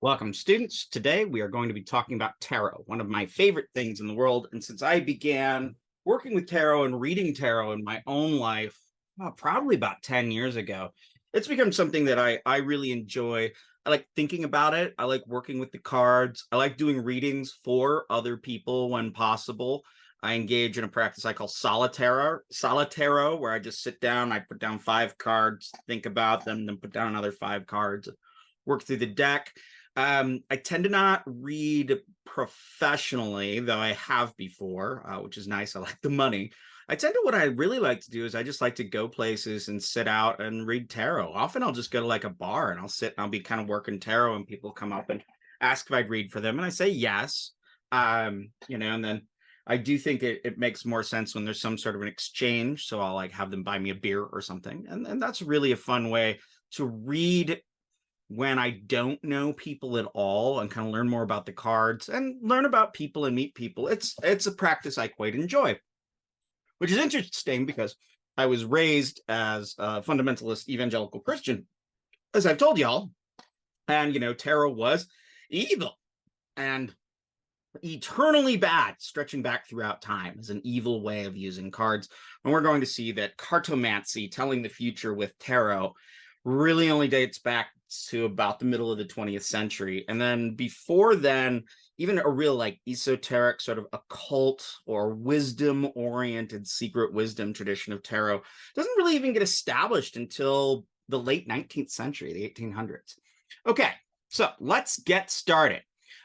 Welcome, students. Today we are going to be talking about tarot, one of my favorite things in the world. And since I began working with tarot and reading tarot in my own life, probably about 10 years ago, it's become something that I really enjoy. I like thinking about it. I like working with the cards. I like doing readings for other people when possible. I engage in a practice I call solitaire, where I just sit down, I put down 5 cards, think about them, then put down another 5 cards, work through the deck. I tend to not read professionally, though I have before, which is nice. I like the money. What I really like to do is I just like to go places and sit out and read tarot. Often I'll just go to like a bar and I'll sit and I'll be kind of working tarot and people come up and ask if I'd read for them. And I say yes. And then I do think it makes more sense when there's some sort of an exchange. So I'll like have them buy me a beer or something. And that's really a fun way to read when I don't know people at all and kind of learn more about the cards and learn about people and meet people. It's a practice I quite enjoy, which is interesting because I was raised as a fundamentalist evangelical Christian, as I've told y'all. And, tarot was evil and eternally bad, stretching back throughout time as an evil way of using cards. And we're going to see that cartomancy, telling the future with tarot, really only dates back to about the middle of the 20th century. And then before then, even a real like esoteric sort of occult or wisdom oriented secret wisdom tradition of tarot doesn't really even get established until the late 19th century, the 1800s. Okay, so let's get started.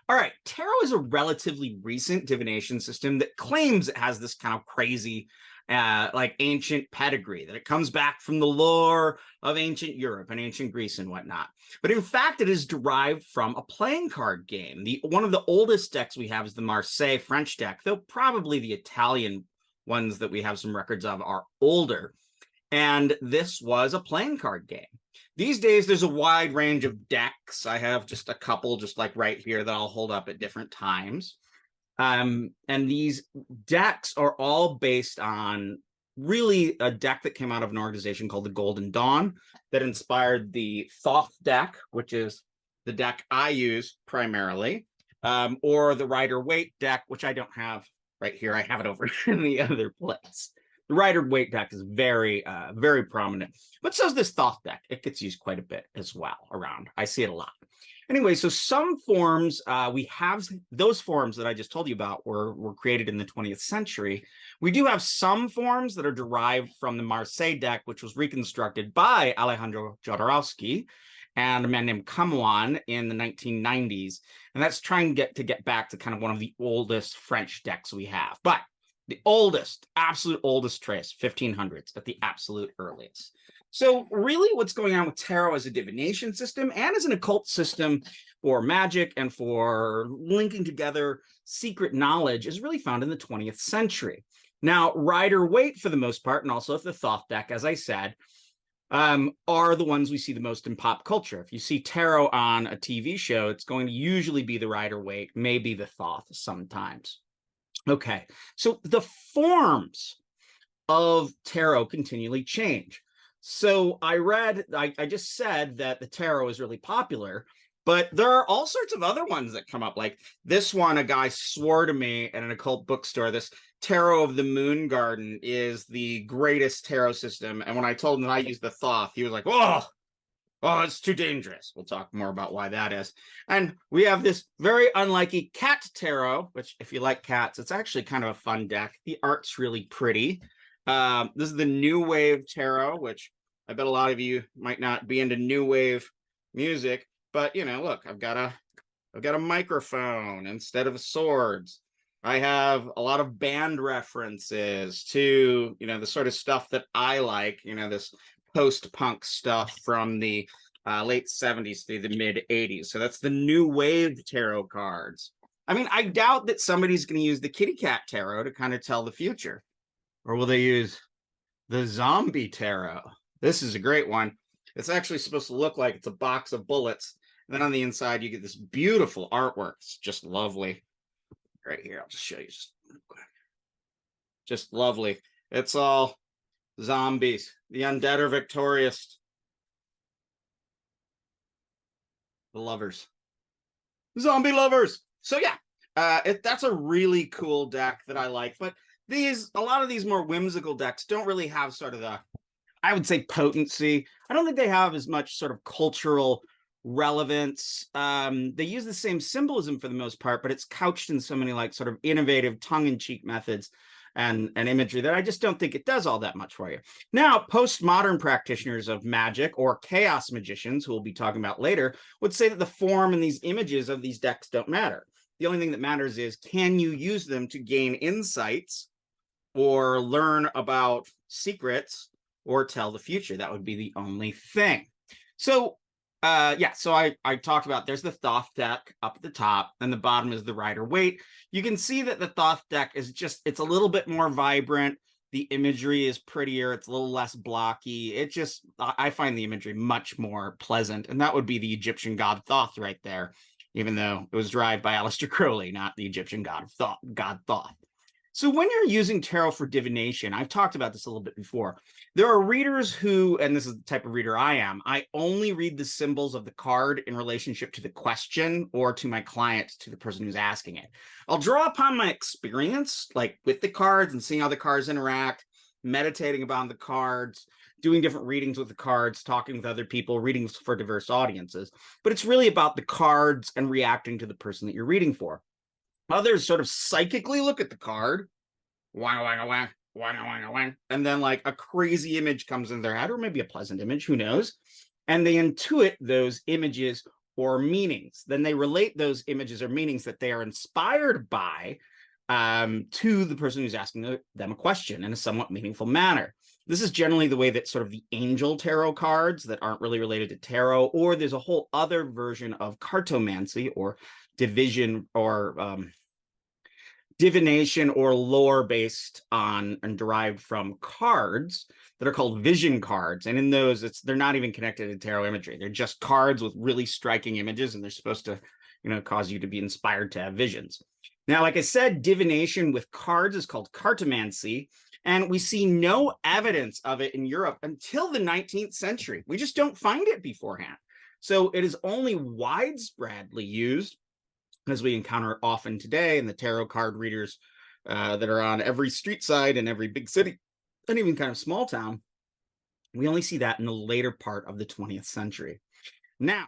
All right, tarot is a relatively recent divination system that claims it has this kind of crazy like ancient pedigree, that it comes back from the lore of ancient Europe and ancient Greece and whatnot. But in fact, it is derived from a playing card game. One of the oldest decks we have is the Marseille French deck, though probably the Italian ones that we have some records of are older. And this was a playing card game. These days, there's a wide range of decks. I have just a couple just like right here that I'll hold up at different times. And these decks are all based on really a deck that came out of an organization called the Golden Dawn that inspired the Thoth deck, which is the deck I use primarily, or the Rider-Waite deck, which I don't have right here. I have it over in the other place. The Rider-Waite deck is very, very prominent, but so is this Thoth deck. It gets used quite a bit as well around. I see it a lot. Anyway, so some forms, we have those forms that I just told you about were created in the 20th century. We do have some forms that are derived from the Marseille deck, which was reconstructed by Alejandro Jodorowsky and a man named Camoin in the 1990s. And that's trying to get back to kind of one of the oldest French decks we have. But the oldest, absolute oldest trace, 1500s at the absolute earliest. So really what's going on with tarot as a divination system and as an occult system for magic and for linking together secret knowledge is really found in the 20th century. Now, Rider-Waite, for the most part, and also the Thoth deck, as I said, are the ones we see the most in pop culture. If you see tarot on a TV show, it's going to usually be the Rider-Waite, maybe the Thoth sometimes. Okay, so the forms of tarot continually change. So I just said that the tarot is really popular, but there are all sorts of other ones that come up. Like this one, a guy swore to me at an occult bookstore, this Tarot of the Moon Garden is the greatest tarot system. And when I told him that I used the Thoth, he was like, oh, it's too dangerous. We'll talk more about why that is. And we have this very unlikely cat tarot, which if you like cats, it's actually kind of a fun deck. The art's really pretty. This is the New Wave Tarot, which I bet a lot of you might not be into New Wave music, but look, I've got a microphone instead of swords. I have a lot of band references to, the sort of stuff that I like, this post-punk stuff from the late 70s through the mid 80s. So that's the New Wave Tarot cards. I mean, I doubt that somebody's going to use the Kitty Cat Tarot to kind of tell the future. Or will they use the Zombie Tarot? This is a great one. It's actually supposed to look like it's a box of bullets. And then on the inside, you get this beautiful artwork. It's just lovely. Right here, I'll just show you just real quick. Just lovely. It's all zombies. The undead are victorious. The lovers. zombie lovers. So yeah, that's a really cool deck that I like. But a lot of these more whimsical decks don't really have sort of the, I would say, potency. I don't think they have as much sort of cultural relevance. They use the same symbolism for the most part, but it's couched in so many like sort of innovative tongue-in-cheek methods and imagery that I just don't think it does all that much for you. Now, postmodern practitioners of magic or chaos magicians, who we'll be talking about later, would say that the form and these images of these decks don't matter. The only thing that matters is, can you use them to gain insights or learn about secrets or tell the future? That would be the only thing. So so I talked about, there's the Thoth deck up at the top, and the bottom is the Rider Waite. You can see that the Thoth deck is just, it's a little bit more vibrant. The imagery is prettier. It's a little less blocky. I find the imagery much more pleasant. And that would be the Egyptian god Thoth right there, even though it was derived by Aleister Crowley, not the Egyptian god Thoth. So when you're using tarot for divination, I've talked about this a little bit before. There are readers who, and this is the type of reader I am, I only read the symbols of the card in relationship to the question or to my client, to the person who's asking it. I'll draw upon my experience, like with the cards and seeing how the cards interact, meditating about the cards, doing different readings with the cards, talking with other people, readings for diverse audiences. But it's really about the cards and reacting to the person that you're reading for. Others sort of psychically look at the card, wang, wang, wang, wang, wang, wang, and then like a crazy image comes in their head, or maybe a pleasant image, who knows? And they intuit those images or meanings. Then they relate those images or meanings that they are inspired by to the person who's asking them a question in a somewhat meaningful manner. This is generally the way that sort of the angel tarot cards that aren't really related to tarot, or there's a whole other version of cartomancy or division or divination or lore based on and derived from cards that are called vision cards. And in those, they're not even connected to tarot imagery. They're just cards with really striking images, and they're supposed to, cause you to be inspired to have visions. Now, like I said, divination with cards is called cartomancy, and we see no evidence of it in Europe until the 19th century. We just don't find it beforehand. So it is only widespreadly used, as we encounter often today, in the tarot card readers that are on every street side in every big city and even kind of small town. We only see that in the later part of the 20th century. Now,